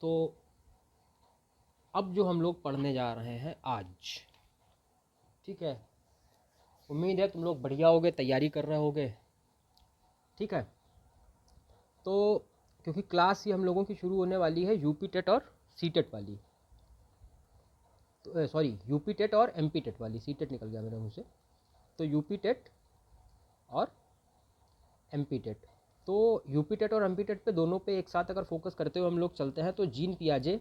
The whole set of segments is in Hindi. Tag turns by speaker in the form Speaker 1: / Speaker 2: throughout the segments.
Speaker 1: तो अब जो हम लोग पढ़ने जा रहे हैं आज, ठीक है, उम्मीद है तुम लोग बढ़िया होगे, तैयारी कर रहे होगे, ठीक है। तो क्योंकि क्लास ही हम लोगों की शुरू होने वाली है यूपी टेट और सी टेट वाली, तो सॉरी यूपी टेट और एमपी टेट वाली, सी टेट निकल गया मेरे मुँह से। तो यूपी टेट और एमपी टेट, तो यूपी टेट और एमपी टेट पे दोनों पे एक साथ अगर फोकस करते हुए हम लोग चलते हैं तो जीन पियाजे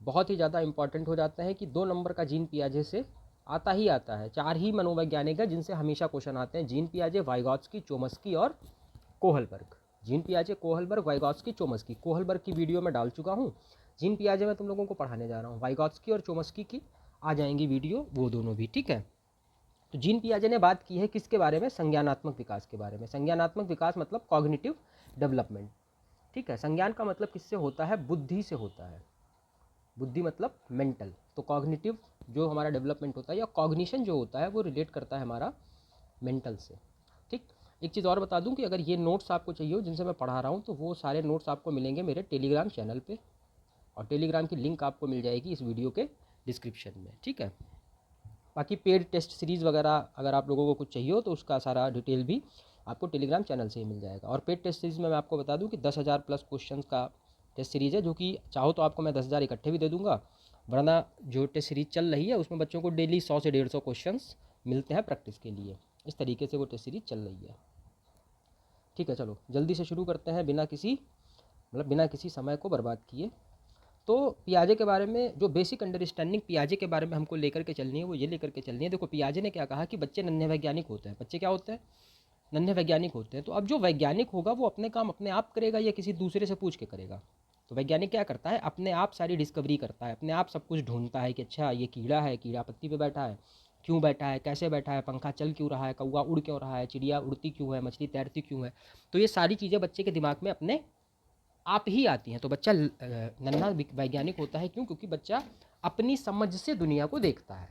Speaker 1: बहुत ही ज़्यादा इंपॉर्टेंट हो जाते हैं कि 2 नंबर का जीन पियाजे से आता ही आता है। 4 ही मनोवैज्ञानिक है जिनसे हमेशा क्वेश्चन आते हैं, जीन पियाजे, वाइगॉत्स्की, चोमस्की और कोहलबर्ग। जीन पियाजे, कोहलबर्ग, वाइगॉत्स्की, चोमस्की। कोहलबर्ग की वीडियो में डाल चुका हूँ, जीन पियाजे मैं तुम लोगों को पढ़ाने जा रहा हूँ। वाइगॉत्स्की और चोमस्की की आ जाएंगी वीडियो, वो दोनों भी, ठीक है। तो जीन पियाजे ने बात की है किसके बारे में? संज्ञानात्मक विकास के बारे में। संज्ञानात्मक विकास मतलब कॉग्निटिव डेवलपमेंट, ठीक है। संज्ञान का मतलब किससे होता है? बुद्धि से होता है। बुद्धि मतलब मेंटल, तो कॉग्निटिव जो हमारा डेवलपमेंट होता है या कॉग्निशन जो होता है वो रिलेट करता है हमारा मेंटल से, ठीक। एक चीज़ और बता दूं कि अगर ये नोट्स आपको चाहिए हो जिनसे मैं पढ़ा रहा हूँ तो वो सारे नोट्स आपको मिलेंगे मेरे टेलीग्राम चैनल पे, और टेलीग्राम की लिंक आपको मिल जाएगी इस वीडियो के डिस्क्रिप्शन में, ठीक है। बाकी पेड टेस्ट सीरीज़ वगैरह अगर आप लोगों को कुछ चाहिए हो तो उसका सारा डिटेल भी आपको टेलीग्राम चैनल से ही मिल जाएगा। और पेड टेस्ट सीरीज़ में मैं आपको बता दूं कि 10,000 प्लस क्वेश्चंस का टेस्ट सीरीज़ है, जो कि चाहो तो आपको मैं 10,000 इकट्ठे भी दे दूंगा, वरना जो टेस्ट सीरीज़ चल रही है उसमें बच्चों को डेली 100 से 150 क्वेश्चंस मिलते हैं प्रैक्टिस के लिए। इस तरीके से वो टेस्ट सीरीज़ चल रही है, ठीक है। चलो जल्दी से शुरू करते हैं बिना किसी समय को बर्बाद किए। तो पियाजे के बारे में जो बेसिक अंडरस्टैंडिंग पियाजे के बारे में हमको लेकर के चलनी है वो ये लेकर के चलनी है। देखो पियाजे ने क्या कहा कि बच्चे नन्हे वैज्ञानिक होते हैं। बच्चे क्या होते हैं? नन्हे वैज्ञानिक होते हैं। तो अब जो वैज्ञानिक होगा वो अपने काम अपने आप करेगा या किसी दूसरे से पूछ के करेगा? तो वैज्ञानिक क्या करता है? अपने आप सारी डिस्कवरी करता है, अपने आप सब कुछ ढूंढता है कि अच्छा ये कीड़ा है, कीड़ा पत्ती पे बैठा है, क्यों बैठा है, कैसे बैठा है, पंखा चल क्यों रहा है, कौवा उड़ क्यों रहा है, चिड़िया उड़ती क्यों है, मछली तैरती क्यों है। तो ये सारी चीज़ें बच्चे के दिमाग में अपने आप ही आती हैं। तो बच्चा नन्हा वैज्ञानिक होता है, क्यों? क्योंकि बच्चा अपनी समझ से दुनिया को देखता है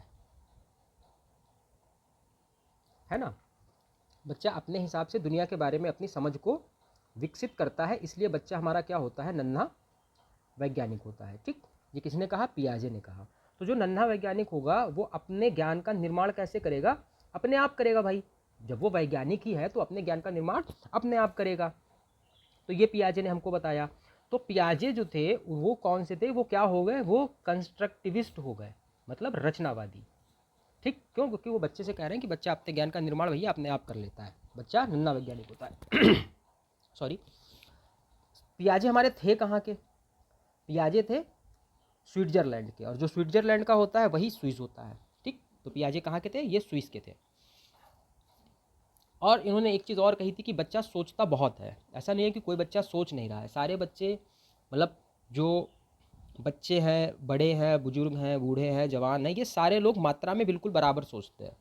Speaker 1: ना। बच्चा अपने हिसाब से दुनिया के बारे में अपनी समझ को विकसित करता है, इसलिए बच्चा हमारा क्या होता है? नन्हा वैज्ञानिक होता है, ठीक। ये किसने कहा? पियाजे ने कहा। तो जो नन्हा वैज्ञानिक होगा वो अपने ज्ञान का निर्माण कैसे करेगा? अपने आप करेगा भाई। जब वो वैज्ञानिक ही है तो अपने ज्ञान का निर्माण अपने आप करेगा। तो ये पियाजे ने हमको बताया। तो पियाजे जो थे वो कौन से थे? वो क्या हो गए? वो कंस्ट्रक्टिविस्ट हो गए, मतलब रचनावादी, ठीक। क्यों? क्योंकि वो बच्चे से कह रहे हैं कि बच्चा अपने ज्ञान का निर्माण भैया अपने आप कर लेता है, बच्चा नन्हा वैज्ञानिक होता है। सॉरी। पियाजे हमारे थे कहाँ के? पियाजे थे स्विट्जरलैंड के, और जो स्विट्जरलैंड का होता है वही स्विस होता है, ठीक। तो पियाजे कहाँ के थे? ये स्विस के थे। और इन्होंने एक चीज़ और कही थी कि बच्चा सोचता बहुत है। ऐसा नहीं है कि कोई बच्चा सोच नहीं रहा है, सारे बच्चे, मतलब जो बच्चे हैं, बड़े हैं, बुजुर्ग हैं, बूढ़े हैं, जवान हैं, ये सारे लोग मात्रा में बिल्कुल बराबर सोचते हैं।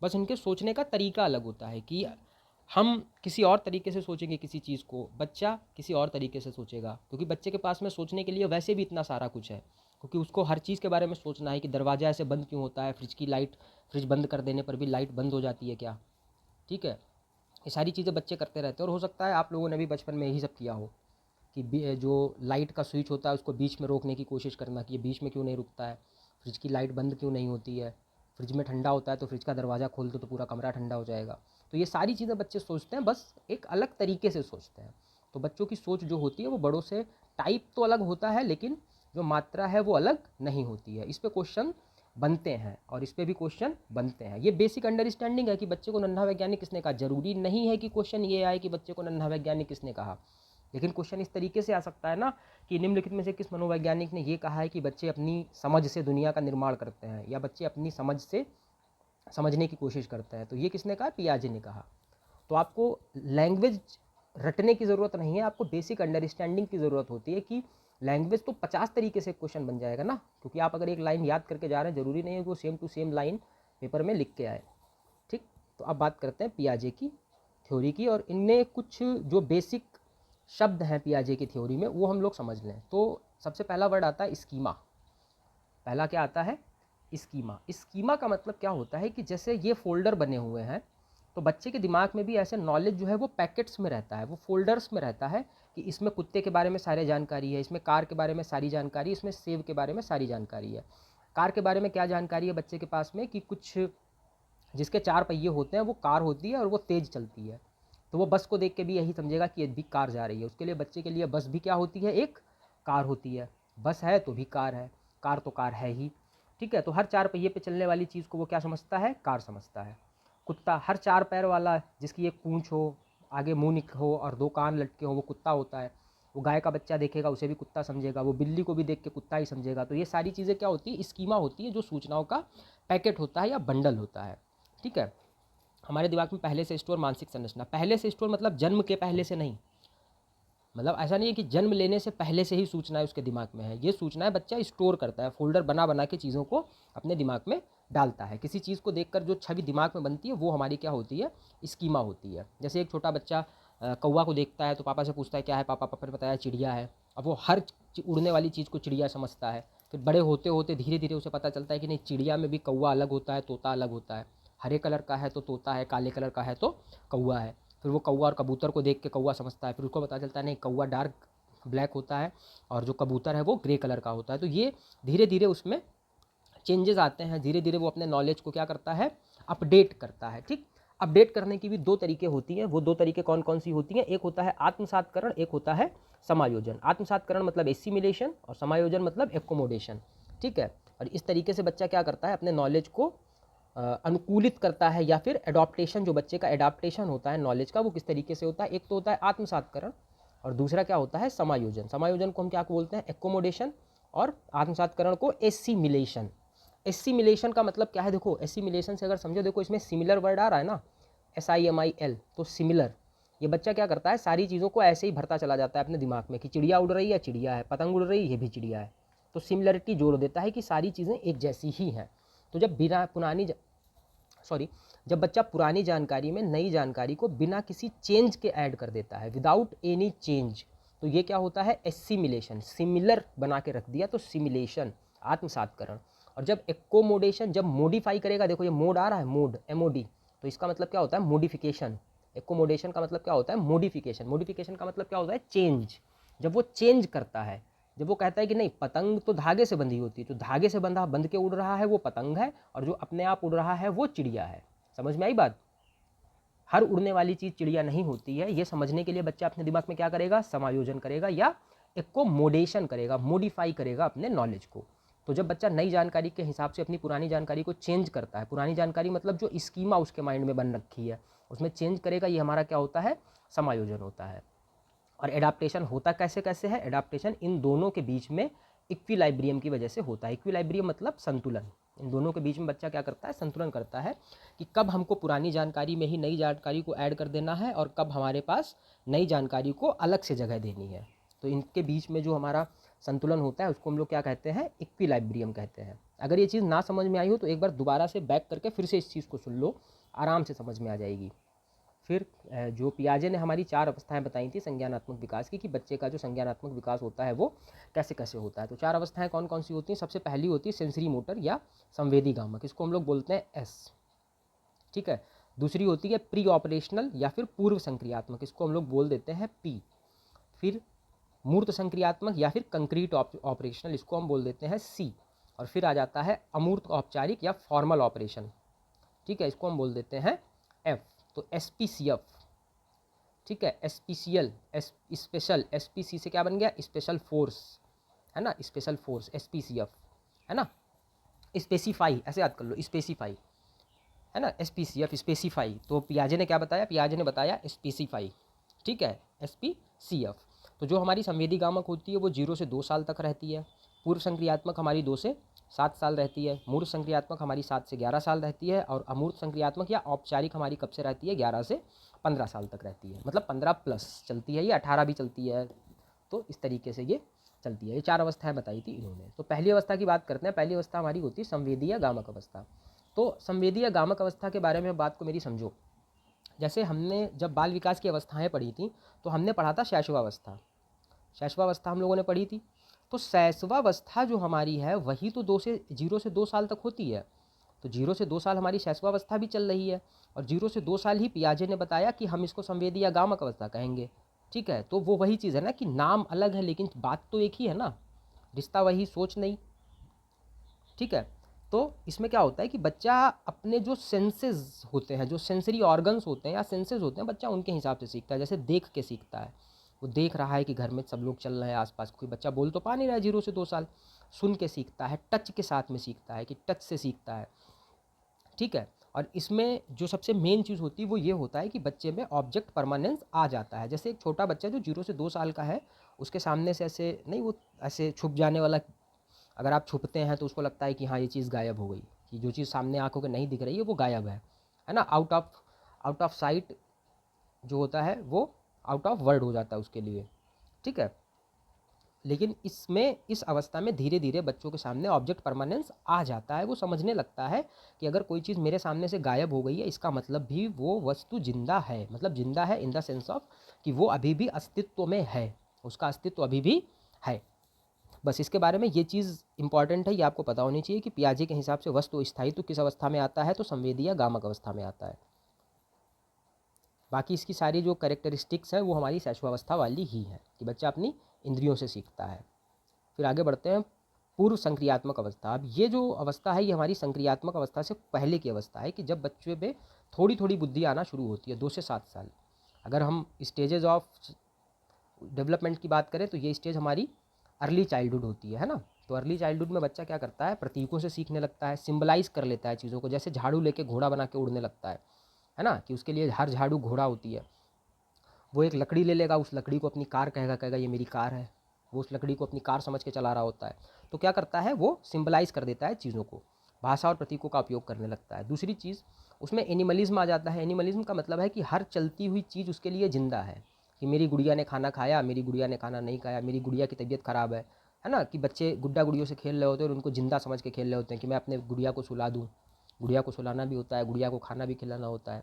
Speaker 1: बस उनके सोचने का तरीका अलग होता है कि हम किसी और तरीके से सोचेंगे किसी चीज़ को, बच्चा किसी और तरीके से सोचेगा, क्योंकि बच्चे के पास में सोचने के लिए वैसे भी इतना सारा कुछ है, क्योंकि उसको हर चीज़ के बारे में सोचना है कि दरवाज़ा ऐसे बंद क्यों होता है, फ्रिज की लाइट, फ्रिज बंद कर देने पर भी लाइट बंद हो जाती है क्या, ठीक है। ये सारी चीज़ें बच्चे करते रहते हैं। और हो सकता है आप लोगों ने भी बचपन में यही सब किया हो कि जो लाइट का स्विच होता है उसको बीच में रोकने की कोशिश करना कि ये बीच में क्यों नहीं रुकता है, फ्रिज की लाइट बंद क्यों नहीं होती है, फ्रिज में ठंडा होता है तो फ्रिज का दरवाज़ा खोल दो तो पूरा कमरा ठंडा हो जाएगा। तो ये सारी चीज़ें बच्चे सोचते हैं, बस एक अलग तरीके से सोचते हैं। तो बच्चों की सोच जो होती है वो बड़ों से टाइप तो अलग होता है, लेकिन जो मात्रा है वो अलग नहीं होती है। इस पर क्वेश्चन बनते हैं और इस पर भी क्वेश्चन बनते हैं। ये बेसिक अंडरस्टैंडिंग है कि बच्चे को नन्हा वैज्ञानिक किसने कहा। जरूरी नहीं है कि क्वेश्चन ये आए कि बच्चे को नन्हा वैज्ञानिक किसने कहा, लेकिन क्वेश्चन इस तरीके से आ सकता है ना कि निम्नलिखित में से किस मनोवैज्ञानिक ने ये कहा है कि बच्चे अपनी समझ से दुनिया का निर्माण करते हैं, या बच्चे अपनी समझ से समझने की कोशिश करते हैं। तो ये किसने कहा? पियाजे ने कहा। तो आपको लैंग्वेज रटने की ज़रूरत नहीं है, आपको बेसिक अंडरस्टैंडिंग की ज़रूरत होती है कि लैंग्वेज तो 50 तरीके से क्वेश्चन बन जाएगा ना, क्योंकि आप अगर एक लाइन याद करके जा रहे हैं ज़रूरी नहीं है कि वो same to same line paper में लिख के आए, ठीक। तो अब बात करते हैं पियाजे की थ्योरी की, और इनमें कुछ जो बेसिक शब्द हैं पियाजे की थ्योरी में वो हम लोग समझ लें। तो सबसे पहला वर्ड आता है स्कीमा। पहला क्या आता है? स्कीमा। स्कीमा का मतलब क्या होता है कि जैसे ये फोल्डर बने हुए हैं, तो बच्चे के दिमाग में भी ऐसे नॉलेज जो है वो पैकेट्स में रहता है, वो फोल्डर्स में रहता है, कि इसमें कुत्ते के बारे में सारी जानकारी है, इसमें कार के बारे में सारी जानकारी, इसमें सेब के बारे में सारी जानकारी है। कार के बारे में क्या जानकारी है बच्चे के पास में कि कुछ जिसके 4 पहिए होते हैं वो कार होती है और वो तेज़ चलती है। तो वो बस को देख के भी यही समझेगा कि ये भी कार जा रही है। उसके लिए बच्चे के लिए बस भी क्या होती है, एक कार होती है। बस है तो भी कार है, कार तो कार है ही। ठीक है, तो हर 4 पहिए पे चलने वाली चीज़ को वो क्या समझता है, कार समझता है। कुत्ता हर 4 पैर वाला जिसकी एक पूँछ हो, आगे मुँह हो और 2 कान लटके हो, वो कुत्ता होता है। वो गाय का बच्चा देखेगा उसे भी कुत्ता समझेगा, वो बिल्ली को भी देख के कुत्ता ही समझेगा। तो ये सारी चीज़ें क्या होती है, स्कीमा होती है, जो सूचनाओं का पैकेट होता है या बंडल होता है। ठीक है, हमारे दिमाग में पहले से स्टोर मानसिक संरचना, पहले से स्टोर मतलब जन्म के पहले से नहीं, मतलब ऐसा नहीं है कि जन्म लेने से पहले से ही सूचनाएं उसके दिमाग में है। ये सूचनाएं बच्चा स्टोर करता है, फोल्डर बना बना के चीज़ों को अपने दिमाग में डालता है। किसी चीज़ को देखकर जो छवि दिमाग में बनती है वो हमारी क्या होती है, स्कीमा होती है। जैसे एक छोटा बच्चा कौवा को देखता है तो पापा से पूछता है क्या है, पापा ने बताया चिड़िया है। अब वो हर उड़ने वाली चीज़ को चिड़िया समझता है। फिर बड़े होते होते धीरे धीरे उसे पता चलता है कि नहीं, चिड़िया में भी कौवा अलग होता है, तोता अलग होता है। हरे कलर का है तो तोता है, काले कलर का है तो कौवा है। फिर वो कौवा और कबूतर को देख के कौवा समझता है। फिर उसको पता चलता है नहीं, कौवा डार्क ब्लैक होता है और जो कबूतर है वो ग्रे कलर का होता है। तो ये धीरे धीरे उसमें चेंजेस आते हैं, धीरे धीरे वो अपने नॉलेज को क्या करता है, अपडेट करता है। ठीक, अपडेट करने की भी 2 तरीके होती हैं। वो 2 तरीके कौन कौन सी होती हैं, एक होता है आत्मसातकरण, एक होता है समायोजन। आत्मसातकरण मतलब एसिमिलेशन और समायोजन मतलब एकोमोडेशन। ठीक है, और इस तरीके से बच्चा क्या करता है, अपने नॉलेज को अनुकूलित करता है, या फिर एडॉप्टेशन, जो बच्चे का एडाप्टेशन होता है नॉलेज का, वो किस तरीके से होता है। एक तो होता है आत्मसातकरण और दूसरा क्या होता है, समायोजन। समायोजन को हम क्या बोलते हैं, एकोमोडेशन, और आत्मसातकरण को एसिमिलेशन। एसिमिलेशन का मतलब क्या है, देखो एसिमिलेशन से अगर समझो, देखो इसमें सिमिलर वर्ड आ रहा है ना, SIMIL, तो सिमिलर। ये बच्चा क्या करता है, सारी चीज़ों को ऐसे ही भरता चला जाता है अपने दिमाग में कि चिड़िया उड़ रही है, चिड़िया है, पतंग उड़ रही है, ये भी चिड़िया है। तो सिमिलरिटी जोड़ देता है कि सारी चीज़ें एक जैसी ही हैं। तो जब जब बच्चा पुरानी जानकारी में नई जानकारी को बिना किसी चेंज के ऐड कर देता है, विदाउट एनी चेंज, तो ये क्या होता है, एसिमिलेशन। सिमिलर बना के रख दिया तो सिमिलेशन, आत्मसातकरण। और जब एकोमोडेशन, जब मॉडिफाई करेगा, देखो ये मोड आ रहा है, मोड, MOD, तो इसका मतलब क्या होता है, मॉडिफिकेशन। एकोमोडेशन का मतलब क्या होता है, मॉडिफिकेशन। मॉडिफिकेशन का मतलब क्या होता है, चेंज। जब वो चेंज करता है, जब वो कहता है कि नहीं, पतंग तो धागे से बंधी होती है, तो धागे से बंध के उड़ रहा है वो पतंग है, और जो अपने आप उड़ रहा है वो चिड़िया है। समझ में आई बात। हर उड़ने वाली चीज़ चिड़िया नहीं होती है। ये समझने के लिए बच्चा अपने दिमाग में क्या करेगा, समायोजन करेगा या एकोमोडेशन करेगा, मॉडिफाई करेगा अपने नॉलेज को। तो जब बच्चा नई जानकारी के हिसाब से अपनी पुरानी जानकारी को चेंज करता है, पुरानी जानकारी मतलब जो स्कीमा उसके माइंड में बन रखी है उसमें चेंज करेगा, ये हमारा क्या होता है, समायोजन होता है। और एडाप्टेशन होता कैसे कैसे है, एडाप्टेशन इन दोनों के बीच में इक्विलाइब्रियम की वजह से होता है। इक्विलाइब्रियम मतलब संतुलन। इन दोनों के बीच में बच्चा क्या करता है, संतुलन करता है कि कब हमको पुरानी जानकारी में ही नई जानकारी को ऐड कर देना है और कब हमारे पास नई जानकारी को अलग से जगह देनी है। तो इनके बीच में जो हमारा संतुलन होता है उसको हम लोग क्या कहते हैं, इक्विलाइब्रियम कहते हैं। अगर ये चीज़ ना समझ में आई हो तो एक बार दोबारा से बैक करके फिर से इस चीज़ को सुन लो, आराम से समझ में आ जाएगी। फिर जो पियाजे ने हमारी 4 अवस्थाएं बताई थी संज्ञानात्मक विकास की, कि बच्चे का जो संज्ञानात्मक विकास होता है वो कैसे कैसे होता है। तो 4 अवस्थाएं कौन कौन सी होती हैं, सबसे पहली होती है सेंसरी मोटर या संवेदी गामक, इसको हम लोग बोलते हैं S। ठीक है, दूसरी होती है प्री ऑपरेशनल या फिर पूर्व संक्रियात्मक, इसको हम लोग बोल देते हैं P। फिर मूर्त संक्रियात्मक या फिर कंक्रीट ऑपरेशनल, इसको हम बोल देते हैं C। और फिर आ जाता है अमूर्त औपचारिक या फॉर्मल ऑपरेशन। ठीक है, इसको हम बोल देते हैं F। तो SPCF। ठीक है, स्पेशल, स्पेशल, SPC से क्या बन गया, स्पेशल फोर्स, है ना, स्पेशल फोर्स, SPCF, है ना। स्पेसिफाई, ऐसे याद कर लो, स्पेसिफाई, है ना, SPCF, स्पेसिफाई। तो पियाजे ने क्या बताया, पियाजे ने बताया स्पेसिफाई। ठीक है, SPCF। तो जो हमारी संवेदी गामक होती है वो 0 से 2 साल तक रहती है। पूर्व संक्रियात्मक हमारी 2 से 7 साल रहती है। मूर्त संक्रियात्मक हमारी 7 से 11 साल रहती है। और अमूर्त संक्रियात्मक या औपचारिक हमारी कब से रहती है, 11 से 15 साल तक रहती है, मतलब 15+ चलती है, ये 18 भी चलती है। तो इस तरीके से ये चलती है। ये 4 अवस्थाएं बताई थी इन्होंने। तो पहली अवस्था की बात करते हैं। पहली अवस्था हमारी होती है संवेदी या गामक अवस्था। तो संवेदी या गामक अवस्था के बारे में बात को मेरी समझो। जैसे हमने जब बाल विकास की अवस्थाएं पढ़ी थी तो हमने पढ़ा था शैशवावस्था। शैशवावस्था हम लोगों ने पढ़ी थी। तो शैशवावस्था जो हमारी है वही तो 0 से 2 साल तक होती है। तो 0 से 2 साल हमारी शैशवावस्था भी चल रही है। और 0 से 2 साल ही पियाजे ने बताया कि हम इसको संवेदी या गामक अवस्था कहेंगे। ठीक है, तो वो वही चीज़ है ना कि नाम अलग है लेकिन बात तो एक ही है ना, रिश्ता वही, सोच नहीं। ठीक है, तो इसमें क्या होता है कि बच्चा अपने जो सेंसेस होते हैं, जो सेंसरी ऑर्गन्स होते हैं या सेंसेस होते हैं, बच्चा उनके हिसाब से सीखता है। जैसे देख के सीखता है, वो देख रहा है कि घर में सब लोग चल रहे हैं आसपास, कोई बच्चा बोल तो पा नहीं रहा है 0 से 2 साल। सुन के सीखता है, टच के साथ में सीखता है कि टच से सीखता है। ठीक है, और इसमें जो सबसे मेन चीज़ होती है वो ये होता है कि बच्चे में ऑब्जेक्ट परमानेंस आ जाता है। जैसे एक छोटा बच्चा जो 0 से 2 साल का है, उसके सामने से ऐसे नहीं, वो ऐसे छुप जाने वाला, अगर आप छुपते हैं तो उसको लगता है कि हाँ ये चीज़ गायब हो गई, कि जो चीज़ सामने आंखों के नहीं दिख रही है वो गायब है ना। आउट ऑफ साइट जो होता है वो आउट ऑफ वर्ड हो जाता है उसके लिए। ठीक है, लेकिन इसमें इस अवस्था में धीरे धीरे बच्चों के सामने ऑब्जेक्ट परमानेंस आ जाता है। वो समझने लगता है कि अगर कोई चीज़ मेरे सामने से गायब हो गई है, इसका मतलब भी वो वस्तु जिंदा है, मतलब जिंदा है इन द सेंस ऑफ कि वो अभी भी अस्तित्व में है, उसका अस्तित्व अभी भी है। बस इसके बारे में ये चीज़ इंपॉर्टेंट है, ये आपको पता होनी चाहिए कि पियाजे के हिसाब से वस्तु स्थायित्व किस अवस्था में आता है, तो संवेदी या गामक अवस्था में आता है। बाकी इसकी सारी जो कैरेक्टरिस्टिक्स है वो हमारी शैशवावस्था वाली ही है कि बच्चा अपनी इंद्रियों से सीखता है। फिर आगे बढ़ते हैं, पूर्व संक्रियात्मक अवस्था। अब ये जो अवस्था है ये हमारी संक्रियात्मक अवस्था से पहले की अवस्था है, कि जब बच्चे में थोड़ी थोड़ी बुद्धि आना शुरू होती है, 2 से 7 साल। अगर हम स्टेजेज ऑफ डेवलपमेंट की बात करें तो ये स्टेज हमारी अर्ली चाइल्डहुड होती है ना। तो अर्ली चाइल्डहुड में बच्चा क्या करता है, प्रतीकों से सीखने लगता है, सिंबलाइज कर लेता है चीज़ों को। जैसे झाड़ू लेके घोड़ा बना के उड़ने लगता है ना, कि उसके लिए हर झाड़ू घोड़ा होती है। वो एक लकड़ी ले लेगा, उस लकड़ी को अपनी कार कहेगा, कहेगा ये मेरी कार है। वो उस लकड़ी को अपनी कार समझ के चला रहा होता है। तो क्या करता है, वो सिंबलाइज कर देता है चीज़ों को, भाषा और प्रतीकों का उपयोग करने लगता है। दूसरी चीज़, उसमें एनिमलिज्म आ जाता है। एनिमलिज्म का मतलब है कि हर चलती हुई चीज़ उसके लिए जिंदा है, कि मेरी गुड़िया ने खाना खाया, मेरी गुड़िया ने खाना नहीं खाया, मेरी गुड़िया की तबीयत ख़राब है ना। कि बच्चे गुड्डा गुड़ियों से खेल रहे होते हैं और उनको जिंदा समझ के खेल रहे होते हैं कि मैं अपने गुड़िया को सुला दूँ। गुड़िया को सुलाना भी होता है, गुड़िया को खाना भी खिलाना होता है।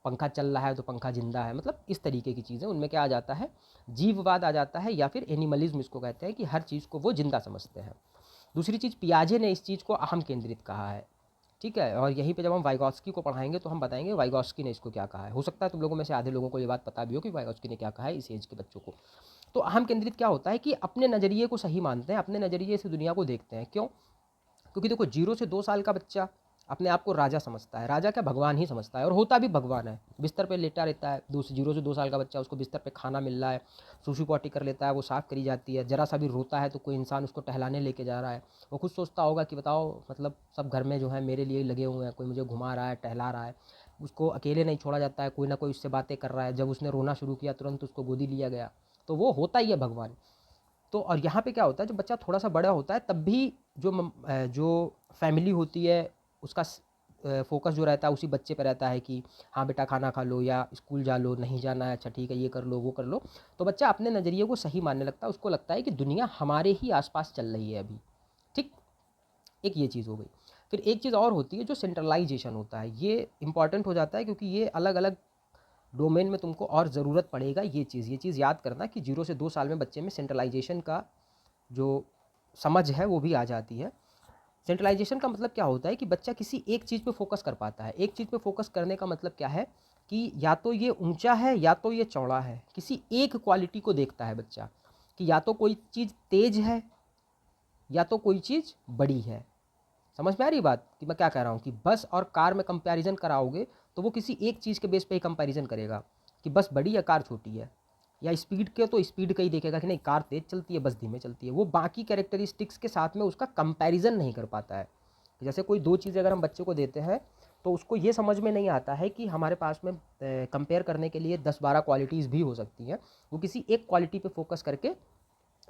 Speaker 1: पंखा चल रहा है तो पंखा जिंदा है, मतलब इस तरीके की चीज़ें उनमें क्या आ जाता है, जीववाद आ जाता है, या फिर एनिमलिज्म इसको कहते हैं कि हर चीज़ को वो जिंदा समझते हैं। दूसरी चीज़, पियाजे ने इस चीज़ को अहम केंद्रित कहा है। ठीक है, और यहीं पे जब हम वाइगॉस्की को पढ़ाएंगे तो हम बताएंगे वाइगॉस्की ने इसको क्या कहा है। हो सकता है तुम लोगों में से आधे लोगों को ये बात पता भी हो कि वाइगॉस्की ने क्या कहा है इस एज के बच्चों को। तो अहम केंद्रित क्या होता है कि अपने नज़रिए को सही मानते हैं, अपने नज़रिए से दुनिया को देखते हैं। क्यों? क्योंकि देखो 0 से 2 साल का बच्चा अपने आप को राजा समझता है, राजा क्या भगवान ही समझता है, और होता भी भगवान है। बिस्तर पे लेटा रहता है, 0 से 2 साल का बच्चा, उसको बिस्तर पे खाना मिल रहा है, सूसू पॉटी कर लेता है, वो साफ़ करी जाती है। जरा सा भी रोता है तो कोई इंसान उसको टहलाने लेके जा रहा है। वो खुद सोचता होगा कि बताओ, मतलब सब घर में जो है मेरे लिए लगे हुए हैं, कोई मुझे घुमा रहा है, टहला रहा है। उसको अकेले नहीं छोड़ा जाता है, कोई ना कोई उससे बातें कर रहा है। जब उसने रोना शुरू किया तुरंत उसको गोदी लिया गया। तो वो होता ही है भगवान। तो और यहाँ पे क्या होता है, जब बच्चा थोड़ा सा बड़ा होता है तब भी जो फैमिली होती है उसका फोकस जो रहता है उसी बच्चे पे रहता है कि हाँ बेटा खाना खा लो, या स्कूल जा लो, नहीं जाना है, अच्छा ठीक है ये कर लो वो कर लो। तो बच्चा अपने नज़रिए को सही मानने लगता है, उसको लगता है कि दुनिया हमारे ही आसपास चल रही है अभी। ठीक, एक ये चीज़ हो गई। फिर एक चीज़ और होती है जो सेंट्रलाइजेशन होता है, ये इंपॉर्टेंट हो जाता है क्योंकि ये अलग अलग डोमेन में तुमको और ज़रूरत पड़ेगा। ये चीज़ याद करना कि 0 से 2 साल में बच्चे में सेंट्रलाइजेशन का जो समझ है वो भी आ जाती है। सेंट्रलाइजेशन का मतलब क्या होता है कि बच्चा किसी एक चीज़ पे फोकस कर पाता है। एक चीज़ पे फोकस करने का मतलब क्या है कि या तो ये ऊंचा है या तो ये चौड़ा है। किसी एक क्वालिटी को देखता है बच्चा कि या तो कोई चीज़ तेज है या तो कोई चीज़ बड़ी है। समझ में आ रही बात कि मैं क्या कह रहा हूँ? कि बस और कार में कंपैरिजन कराओगे तो वो किसी एक चीज़ के बेस पे ही कंपैरिजन करेगा कि बस बड़ी या कार छोटी है, या स्पीड के तो स्पीड का ही देखेगा कि नहीं कार तेज़ चलती है बस धीमे चलती है। वो बाकी कैरेक्टरिस्टिक्स के साथ में उसका कंपैरिजन नहीं कर पाता है। जैसे कोई दो चीज़ें अगर हम बच्चे को देते हैं तो उसको ये समझ में नहीं आता है कि हमारे पास में कंपेयर करने के लिए 10-12 क्वालिटीज़ भी हो सकती हैं। वो किसी एक क्वालिटी पे फोकस करके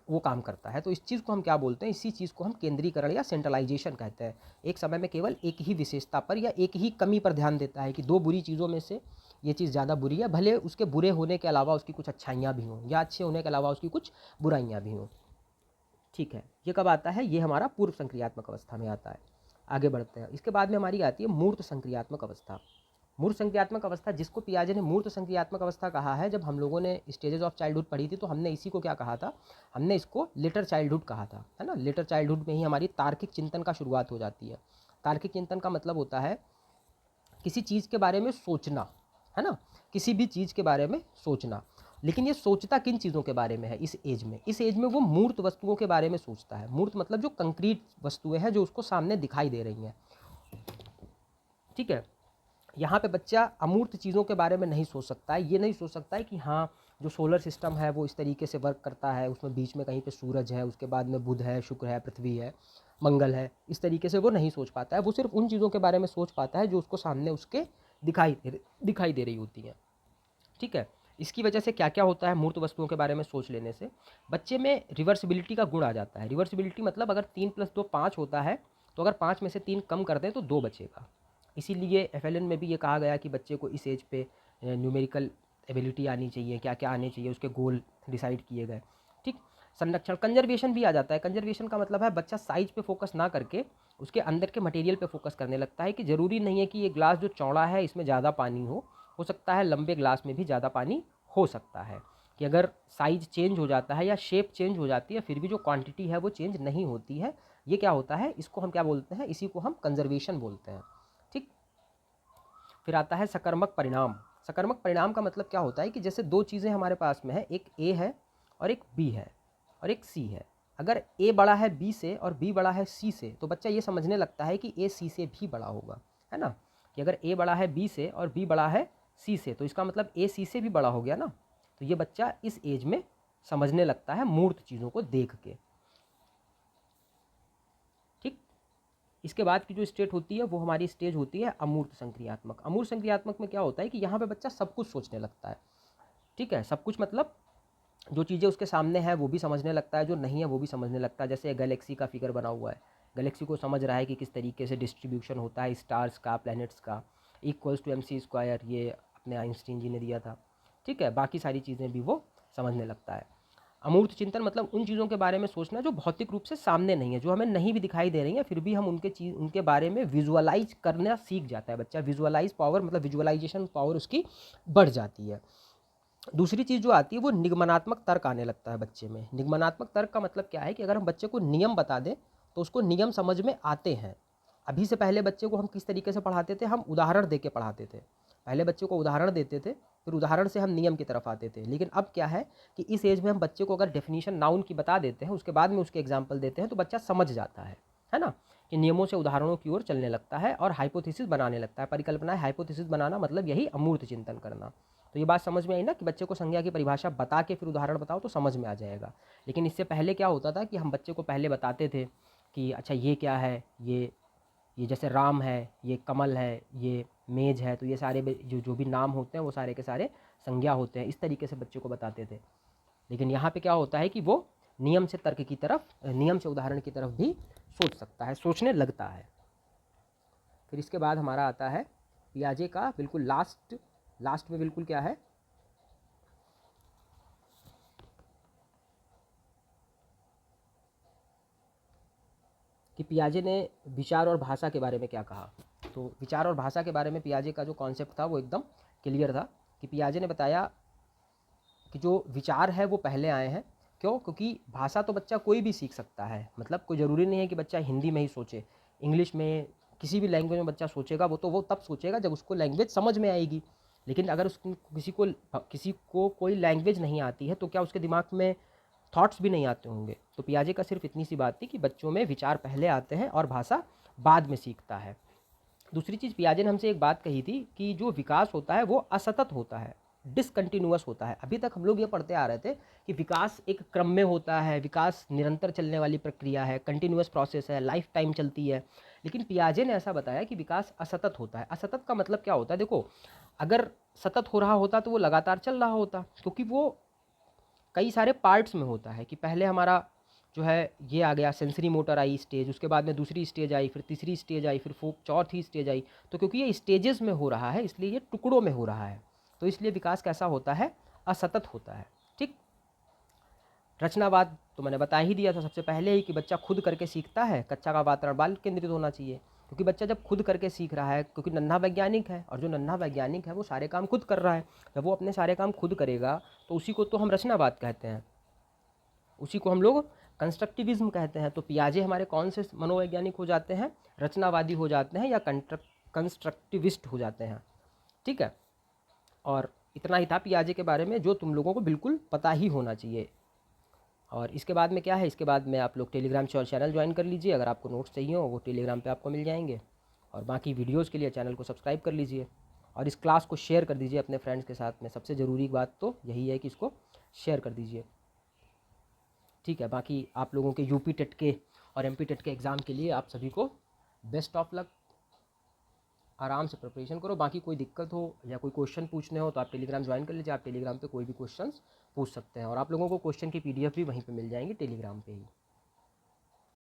Speaker 1: वो काम करता है। तो इस चीज़ को हम क्या बोलते हैं, इसी चीज़ को हम केंद्रीकरण या सेंट्रलाइजेशन कहते हैं। एक समय में केवल एक ही विशेषता पर या एक ही कमी पर ध्यान देता है कि दो बुरी चीज़ों में से ये चीज़ ज़्यादा बुरी है, भले उसके बुरे होने के अलावा उसकी कुछ अच्छाइयाँ भी हों, या अच्छे होने के अलावा उसकी कुछ बुराइयाँ भी हों। ठीक है, ये कब आता है? ये हमारा पूर्व संक्रियात्मक अवस्था में आता है। आगे बढ़ते हैं, इसके बाद में हमारी आती है मूर्त संक्रियात्मक अवस्था। मूर्त संक्रियात्मक अवस्था, जिसको पियाजे ने मूर्त संक्रियात्मक अवस्था कहा है, जब हम लोगों ने स्टेजेस ऑफ चाइल्डहुड पढ़ी थी तो हमने इसी को क्या कहा था, हमने इसको लेटर चाइल्डहुड कहा था, है ना। लेटर चाइल्डहुड में ही हमारी तार्किक चिंतन का शुरुआत हो जाती है। तार्किक चिंतन का मतलब होता है किसी चीज़ के बारे में सोचना, है ना, किसी भी चीज़ के बारे में सोचना। लेकिन ये सोचता किन चीज़ों के बारे में है इस एज में? इस एज में वो मूर्त वस्तुओं के बारे में सोचता है। मूर्त मतलब जो कंक्रीट वस्तुएं हैं जो उसको सामने दिखाई दे रही हैं, ठीक है। यहाँ पे बच्चा अमूर्त चीज़ों के बारे में नहीं सोच सकता है। ये नहीं सोच सकता है कि हाँ, जो सोलर सिस्टम है वो इस तरीके से वर्क करता है, उसमें बीच में कहीं पे सूरज है, उसके बाद में बुध है, शुक्र है, पृथ्वी है, मंगल है। इस तरीके से वो नहीं सोच पाता है। वो सिर्फ उन चीज़ों के बारे में सोच पाता है जो उसको सामने उसके दिखाई दे रही होती हैं, ठीक है। इसकी वजह से क्या क्या होता है मूर्त वस्तुओं के बारे में सोच लेने से? बच्चे में रिवर्सिबिलिटी का गुण आ जाता है। रिवर्सिबिलिटी मतलब अगर 3 + 2 5 होता है, तो अगर 5 में से 3 कम कर दें तो 2 बचेगा। इसीलिए एफएलएन में भी ये कहा गया कि बच्चे को इस एज पे न्यूमेरिकल एबिलिटी आनी चाहिए, क्या क्या आने चाहिए, उसके गोल डिसाइड किए गए, ठीक। संरक्षण, कंजर्वेशन भी आ जाता है। कंजर्वेशन का मतलब है बच्चा साइज पे फोकस ना करके उसके अंदर के मटेरियल पे फोकस करने लगता है कि ज़रूरी नहीं है कि ये ग्लास जो चौड़ा है इसमें ज़्यादा पानी हो सकता है लंबे ग्लास में भी ज़्यादा पानी हो सकता है, कि अगर साइज चेंज हो जाता है या शेप चेंज हो जाती है फिर भी जो क्वांटिटी है वो चेंज नहीं होती है। ये क्या होता है, इसको हम क्या बोलते हैं, इसी को हम कंजर्वेशन बोलते हैं, ठीक। फिर आता है सकर्मक परिणाम। सकर्मक परिणाम का मतलब क्या होता है कि जैसे दो चीज़ें हमारे पास में है, एक ए है और एक बी है और एक सी है। अगर ए बड़ा है बी से और बी बड़ा है सी से तो बच्चा ये समझने लगता है कि ए सी से भी बड़ा होगा, है ना। कि अगर ए बड़ा है बी से और बी बड़ा है सी से तो इसका मतलब ए सी से भी बड़ा हो गया ना। तो ये बच्चा इस एज में समझने लगता है मूर्त चीज़ों को देख के, ठीक। इसके बाद की जो स्टेट होती है वो हमारी स्टेज होती है अमूर्त संक्रियात्मक। अमूर्त संक्रियात्मक में क्या होता है कि यहाँ पे बच्चा सब कुछ सोचने लगता है, ठीक है। सब कुछ मतलब जो चीज़ें उसके सामने है वो भी समझने लगता है, जो नहीं है वो भी समझने लगता है। जैसे गैलेक्सी का फिगर बना हुआ है, गैलेक्सी को समझ रहा है कि किस तरीके से डिस्ट्रीब्यूशन होता है स्टार्स का, प्लैनेट्स का, =mc², ये अपने आइंस्टीन जी ने दिया था, ठीक है। बाकी सारी चीज़ें भी वो समझने लगता है। अमूर्त चिंतन मतलब उन चीज़ों के बारे में सोचना जो भौतिक रूप से सामने नहीं है, जो हमें नहीं भी दिखाई दे रही हैं, फिर भी हम उनके बारे में विजुअलाइज करना सीख जाता है बच्चा। विजुअलाइज पावर मतलब विजुअलाइजेशन पावर उसकी बढ़ जाती है। दूसरी चीज़ जो आती है वो निगमनात्मक तर्क आने लगता है बच्चे में। निगमनात्मक तर्क का मतलब क्या है कि अगर हम बच्चे को नियम बता दें तो उसको नियम समझ में आते हैं। अभी से पहले बच्चे को हम किस तरीके से पढ़ाते थे, हम उदाहरण दे के पढ़ाते थे। पहले बच्चे को उदाहरण देते थे, फिर उदाहरण से हम नियम की तरफ आते थे। लेकिन अब क्या है कि इस एज में हम बच्चे को अगर डेफिनेशन नाउन की बता देते हैं, उसके बाद में उसके एग्जाम्पल देते हैं तो बच्चा समझ जाता है ना, कि नियमों से उदाहरणों की ओर चलने लगता है और हाइपोथेसिस बनाने लगता है। परिकल्पना, हाइपोथेसिस बनाना मतलब यही अमूर्त चिंतन करना। तो ये बात समझ में आई ना कि बच्चे को संज्ञा की परिभाषा बता के फिर उदाहरण बताओ तो समझ में आ जाएगा। लेकिन इससे पहले क्या होता था कि हम बच्चे को पहले बताते थे कि अच्छा ये क्या है, ये जैसे राम है, ये कमल है, ये मेज है, तो ये सारे जो जो भी नाम होते हैं वो सारे के सारे संज्ञा होते हैं। इस तरीके से बच्चे को बताते थे। लेकिन यहाँ पे क्या होता है कि वो नियम से तर्क की तरफ, नियम से उदाहरण की तरफ भी सोच सकता है, सोचने लगता है। फिर इसके बाद हमारा आता है पियाजे का बिल्कुल लास्ट में बिल्कुल क्या है, कि पियाजे ने विचार और भाषा के बारे में क्या कहा। तो विचार और भाषा के बारे में पियाजे का जो कॉन्सेप्ट था वो एकदम क्लियर था। कि पियाजे ने बताया कि जो विचार है वो पहले आए हैं। क्यों? क्योंकि भाषा तो बच्चा कोई भी सीख सकता है। मतलब कोई ज़रूरी नहीं है कि बच्चा हिंदी में ही सोचे, इंग्लिश में, किसी भी लैंग्वेज में बच्चा सोचेगा वो तब सोचेगा जब उसको लैंग्वेज समझ में आएगी। लेकिन अगर उसको किसी को कोई लैंग्वेज नहीं आती है तो क्या उसके दिमाग में थॉट्स भी नहीं आते होंगे। तो पियाजे का सिर्फ इतनी सी बात थी कि बच्चों में विचार पहले आते हैं और भाषा बाद में सीखता है। दूसरी चीज़ पियाजे ने हमसे एक बात कही थी कि जो विकास होता है वो असतत होता है, डिसकंटिन्यूअस होता है। अभी तक हम लोग ये पढ़ते आ रहे थे कि विकास एक क्रम में होता है, विकास निरंतर चलने वाली प्रक्रिया है, कंटिन्यूअस प्रोसेस है, लाइफ टाइम चलती है। लेकिन पियाजे ने ऐसा बताया कि विकास असतत होता है। असतत का मतलब क्या होता है? देखो, अगर सतत हो रहा होता तो वो लगातार चल रहा होता, क्योंकि वो कई सारे पार्ट्स में होता है। कि पहले हमारा जो है ये आ गया, सेंसरी मोटर आई स्टेज, उसके बाद में दूसरी स्टेज आई, फिर तीसरी स्टेज आई, फिर चौथी स्टेज आई। तो क्योंकि ये स्टेजेस में हो रहा है इसलिए ये टुकड़ों में हो रहा है, तो इसलिए विकास कैसा होता है? असतत होता है, ठीक। रचनावाद तो मैंने बता ही दिया था सबसे पहले ही कि बच्चा खुद करके सीखता है। कक्षा का वातावरण बाल केंद्रित होना चाहिए, क्योंकि बच्चा जब खुद करके सीख रहा है, क्योंकि नन्हा वैज्ञानिक है और जो नन्हा वैज्ञानिक है वो सारे काम खुद कर रहा है। जब वो अपने सारे काम खुद करेगा तो उसी को तो हम रचनावाद कहते हैं, उसी को हम लोग कंस्ट्रक्टिविज्म कहते हैं। तो पियाजे हमारे कौन से मनोवैज्ञानिक हो जाते हैं? रचनावादी हो जाते हैं या कंस्ट्रक्टिविस्ट हो जाते हैं, ठीक है। और इतना ही था पियाजे के बारे में जो तुम लोगों को बिल्कुल पता ही होना चाहिए। और इसके बाद में क्या है, इसके बाद में आप लोग टेलीग्राम चैनल ज्वाइन कर लीजिए। अगर आपको नोट्स चाहिए हो वो टेलीग्राम पे आपको मिल जाएंगे। और बाकी वीडियोज़ के लिए चैनल को सब्सक्राइब कर लीजिए और इस क्लास को शेयर कर दीजिए अपने फ्रेंड्स के साथ में। सबसे ज़रूरी बात तो यही है कि इसको शेयर कर दीजिए, ठीक है। बाकी आप लोगों के यूपी टेट के और एमपी टेट के एग्ज़ाम के लिए आप सभी को बेस्ट ऑफ लक। आराम से प्रिपरेशन करो। बाकी कोई दिक्कत हो या कोई क्वेश्चन पूछने हो तो आप टेलीग्राम ज्वाइन कर लीजिए। आप टेलीग्राम पे कोई भी क्वेश्चंस पूछ सकते हैं और आप लोगों को क्वेश्चन की पीडीएफ भी वहीं पे मिल जाएंगी टेलीग्राम पे ही।